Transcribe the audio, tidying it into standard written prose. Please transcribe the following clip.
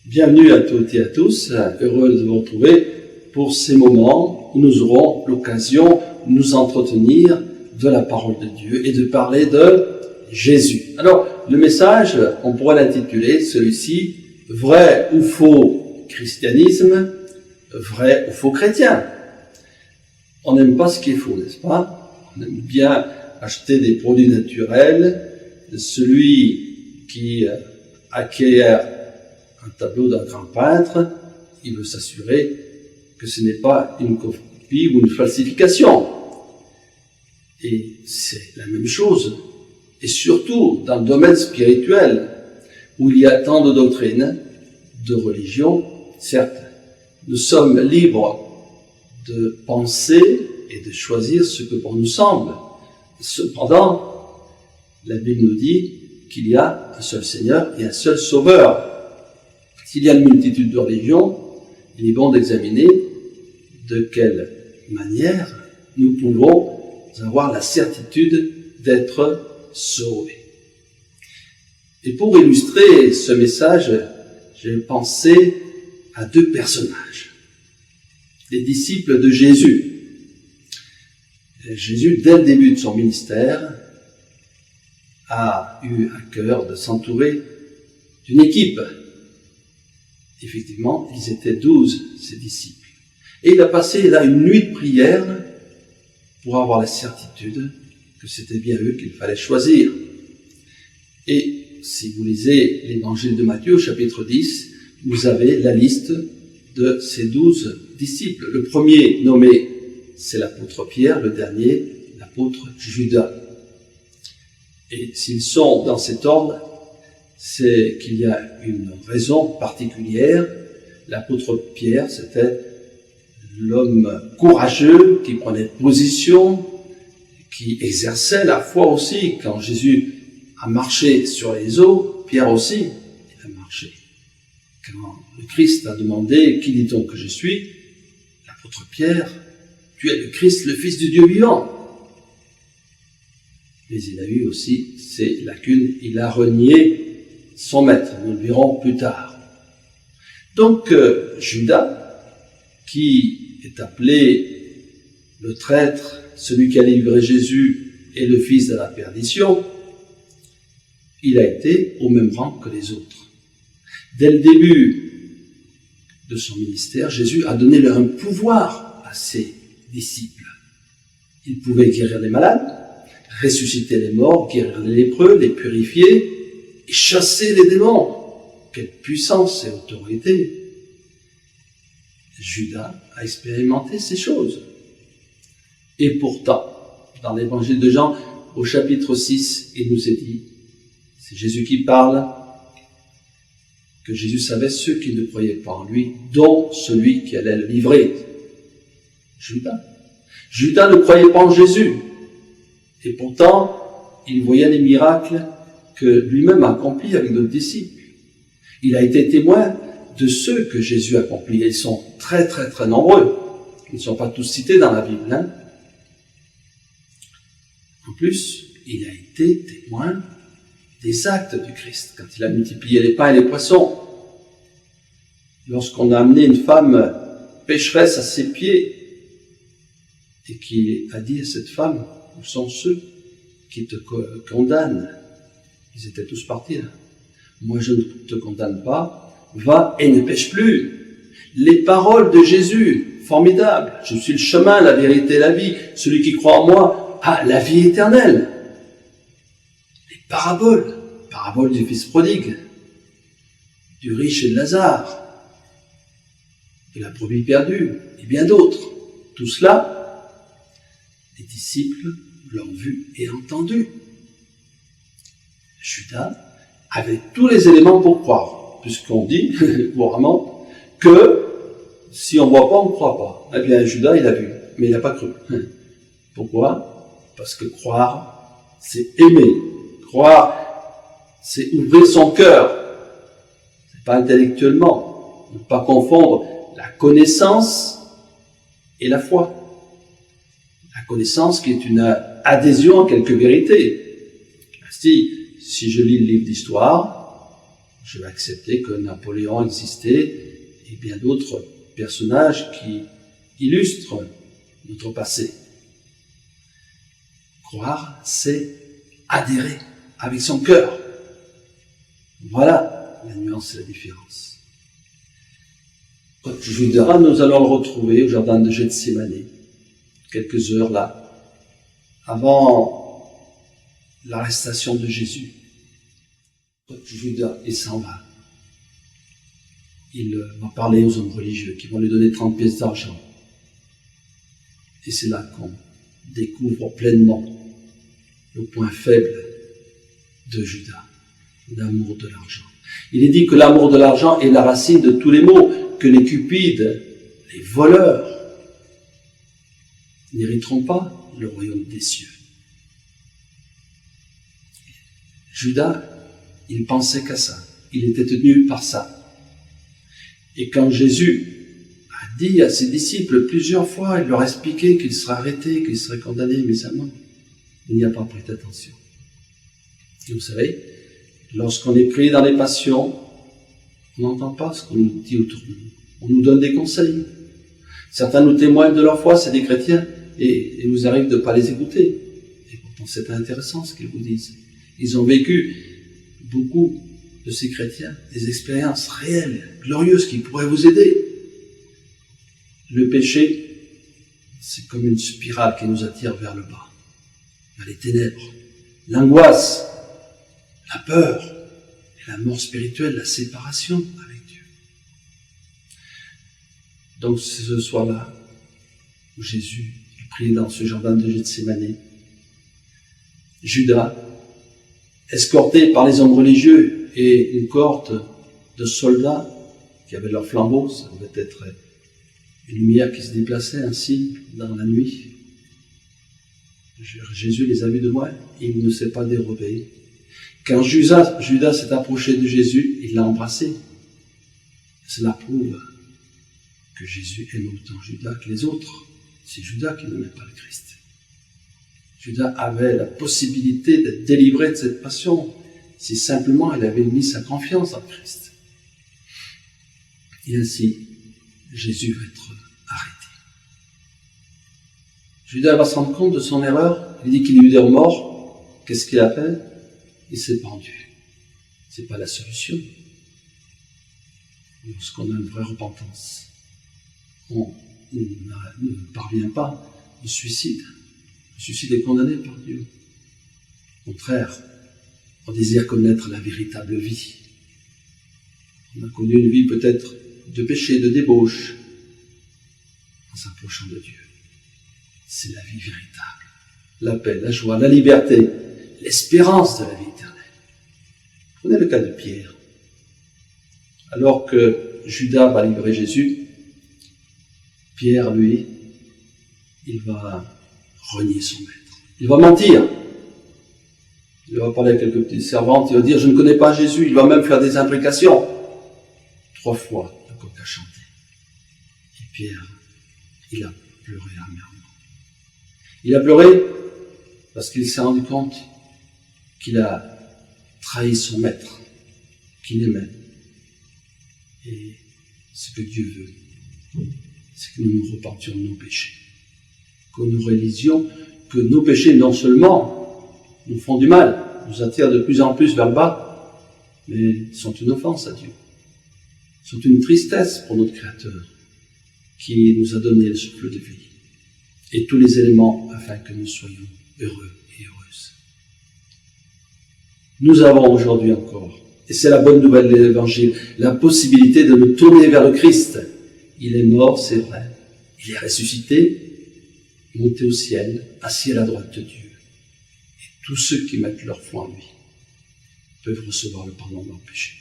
Bienvenue à toutes et à tous, heureux de vous retrouver pour ces moments où nous aurons l'occasion de nous entretenir de la parole de Dieu et de parler de Jésus. Alors, le message, on pourrait l'intituler celui-ci, vrai ou faux christianisme, vrai ou faux chrétien. On n'aime pas ce qui est faux, n'est-ce pas? On aime bien acheter des produits naturels. Celui qui acquiert un tableau d'un grand peintre, il veut s'assurer que ce n'est pas une copie ou une falsification. Et c'est la même chose. Et surtout dans le domaine spirituel, où il y a tant de doctrines, de religions, certes, nous sommes libres de penser et de choisir ce que bon nous semble. Cependant, la Bible nous dit qu'il y a un seul Seigneur et un seul Sauveur. S'il y a une multitude de religions, il est bon d'examiner de quelle manière nous pouvons avoir la certitude d'être sauvés. Et pour illustrer ce message, j'ai pensé à deux personnages, les disciples de Jésus. Jésus, dès le début de son ministère, a eu à cœur de s'entourer d'une équipe. Effectivement, ils étaient 12, ses disciples. Et il a passé là une nuit de prière pour avoir la certitude que c'était bien eux qu'il fallait choisir. Et si vous lisez l'évangile de Matthieu au chapitre 10, vous avez la liste de ces 12 disciples. Le premier nommé, c'est l'apôtre Pierre, le dernier, l'apôtre Judas. Et s'ils sont dans cet ordre, c'est qu'il y a une raison particulière. L'apôtre Pierre, c'était l'homme courageux qui prenait position, qui exerçait la foi aussi. Quand Jésus a marché sur les eaux, Pierre aussi, il a marché. Quand le Christ a demandé « Qui dit-on que je suis ?» l'apôtre Pierre, « Tu es le Christ, le Fils du Dieu vivant. » Mais il a eu aussi ses lacunes, il a renié son maître, nous le verrons plus tard. Donc Judas, qui est appelé le traître, celui qui a livré Jésus et le fils de la perdition, il a été au même rang que les autres. Dès le début de son ministère, Jésus a donné un pouvoir à ses disciples. Il pouvait guérir les malades, ressusciter les morts, guérir les lépreux, les purifier et chasser les démons. Quelle puissance et autorité! Judas a expérimenté ces choses. Et pourtant, dans l'évangile de Jean, au chapitre 6, il nous est dit, c'est Jésus qui parle, que Jésus savait ceux qui ne croyaient pas en lui, dont celui qui allait le livrer. Judas. Judas ne croyait pas en Jésus. Et pourtant, il voyait les miracles que lui-même a accomplis avec d'autres disciples. Il a été témoin de ceux que Jésus a accomplis. Et ils sont très très très nombreux. Ils ne sont pas tous cités dans la Bible. Hein. En plus, il a été témoin des actes du Christ, quand il a multiplié les pains et les poissons. Lorsqu'on a amené une femme pécheresse à ses pieds, et qu'il a dit à cette femme, où sont ceux qui te condamnent? Ils étaient tous partis là. Moi je ne te condamne pas, va et ne pêche plus. Les paroles de Jésus, formidables. Je suis le chemin, la vérité et la vie. Celui qui croit en moi a la vie éternelle. Les paraboles du fils prodigue, du riche et de Lazare, de la brebis perdue et bien d'autres. Tout cela, les disciples l'ont vu et entendu. Judas avait tous les éléments pour croire, puisqu'on dit couramment que si on ne voit pas, on ne croit pas. Eh bien, Judas, il a vu, mais il n'a pas cru. Pourquoi? Parce que croire, c'est aimer. Croire, c'est ouvrir son cœur. C'est pas intellectuellement. Ne pas confondre la connaissance et la foi. La connaissance qui est une adhésion à quelques vérités. Si je lis le livre d'histoire, je vais accepter que Napoléon existait et bien d'autres personnages qui illustrent notre passé. Croire, c'est adhérer avec son cœur. Voilà la nuance et la différence. Judas, nous allons le retrouver au jardin de Gethsémani, quelques heures là, avant l'arrestation de Jésus. Judas, il s'en va. Il va parler aux hommes religieux qui vont lui donner 30 pièces d'argent. Et c'est là qu'on découvre pleinement le point faible de Judas, l'amour de l'argent. Il est dit que l'amour de l'argent est la racine de tous les maux, que les cupides, les voleurs, n'hériteront pas le royaume des cieux. Judas, il pensait qu'à ça. Il était tenu par ça. Et quand Jésus a dit à ses disciples plusieurs fois, il leur a expliqué qu'il serait arrêté, qu'il serait condamné, mais ça non, il n'y a pas prêté attention. Et vous savez, lorsqu'on est pris dans les passions, on n'entend pas ce qu'on nous dit autour de nous. On nous donne des conseils. Certains nous témoignent de leur foi, c'est des chrétiens, et il nous arrive de ne pas les écouter. Et pourtant, c'est intéressant ce qu'ils vous disent. Ils ont vécu, beaucoup de ces chrétiens, des expériences réelles, glorieuses, qui pourraient vous aider. Le péché, c'est comme une spirale qui nous attire vers le bas, vers les ténèbres. L'angoisse, la peur, et la mort spirituelle, la séparation avec Dieu. Donc c'est ce soir-là où Jésus priait dans ce jardin de Gethsémani. Judas, escorté par les hommes religieux et une cohorte de soldats qui avaient leurs flambeaux, ça devait être une lumière qui se déplaçait ainsi dans la nuit. Jésus les a vus de loin, il ne s'est pas dérobé. Quand Judas s'est approché de Jésus, il l'a embrassé. Cela prouve que Jésus aime autant Judas que les autres. C'est Judas qui n'aimait pas le Christ. Judas avait la possibilité d'être délivré de cette passion si simplement il avait mis sa confiance en Christ. Et ainsi, Jésus va être arrêté. Judas va se rendre compte de son erreur. Il dit qu'il a eu des remords. Qu'est-ce qu'il a fait? Il s'est pendu. C'est pas la solution. Lorsqu'on a une vraie repentance, on ne parvient pas au suicide. Le suicide est condamné par Dieu. Au contraire, on désire connaître la véritable vie. On a connu une vie peut-être de péché, de débauche, en s'approchant de Dieu. C'est la vie véritable. La paix, la joie, la liberté, l'espérance de la vie éternelle. Prenez le cas de Pierre. Alors que Judas va livrer Jésus, Pierre, lui, il va renier son maître. Il va mentir. Il va parler à quelques petites servantes, il va dire « Je ne connais pas Jésus », il va même faire des imprécations. 3 fois, le coq a chanté. Et Pierre, il a pleuré amèrement. Il a pleuré parce qu'il s'est rendu compte qu'il a trahi son maître, qu'il aimait. Et ce que Dieu veut, c'est que nous nous repentions de nos péchés. Que nous réalisions que nos péchés, non seulement nous font du mal, nous attirent de plus en plus vers le bas, mais sont une offense à Dieu, sont une tristesse pour notre Créateur, qui nous a donné le souffle de vie, et tous les éléments afin que nous soyons heureux et heureuses. Nous avons aujourd'hui encore, et c'est la bonne nouvelle de l'Évangile, la possibilité de nous tourner vers le Christ. Il est mort, c'est vrai, il est ressuscité, monté au ciel, assis à la droite de Dieu. Et tous ceux qui mettent leur foi en lui peuvent recevoir le pardon de leurs péchés.